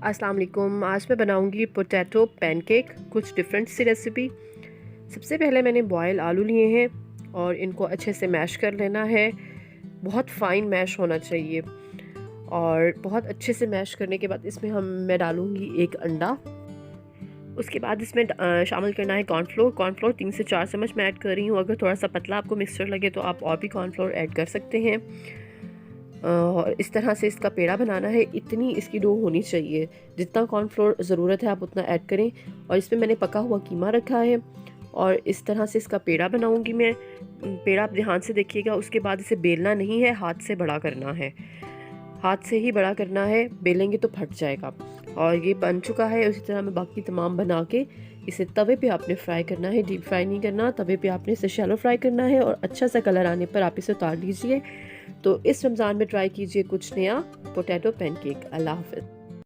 अस्सलाम वालेकुम। आज मैं बनाऊंगी पोटैटो पैनकेक, कुछ डिफरेंट सी रेसिपी। सबसे पहले मैंने बॉयल आलू लिए हैं और इनको अच्छे से मैश कर लेना है। बहुत फ़ाइन मैश होना चाहिए और बहुत अच्छे से मैश करने के बाद इसमें मैं डालूंगी एक अंडा। उसके बाद इसमें शामिल करना है कॉर्नफ्लोर। कॉर्नफ्लोर 3 से 4 चम्मच मैं ऐड कर रही हूँ। अगर थोड़ा सा पतला आपको मिक्सचर लगे तो आप और भी कॉर्नफ्लोर ऐड कर सकते हैं। और इस तरह से इसका पेड़ा बनाना है। इतनी इसकी डो होनी चाहिए, जितना कॉर्नफ्लोर ज़रूरत है आप उतना ऐड करें। और इसमें मैंने पका हुआ कीमा रखा है और इस तरह से इसका पेड़ा बनाऊंगी मैं। पेड़ा आप ध्यान से देखिएगा। उसके बाद इसे बेलना नहीं है, हाथ से बड़ा करना है। हाथ से ही बड़ा करना है, बेलेंगे तो फट जाएगा। और ये बन चुका है। उसी तरह मैं बाकी तमाम बना के इसे तवे पे आपने फ्राई करना है। डीप फ्राई नहीं करना, तवे पे आपने इसे शैलो फ्राई करना है और अच्छा सा कलर आने पर आप इसे उतार लीजिए। तो इस रमज़ान में ट्राई कीजिए कुछ नया, पोटैटो पैनकेक। अल्लाह हाफ़िज़।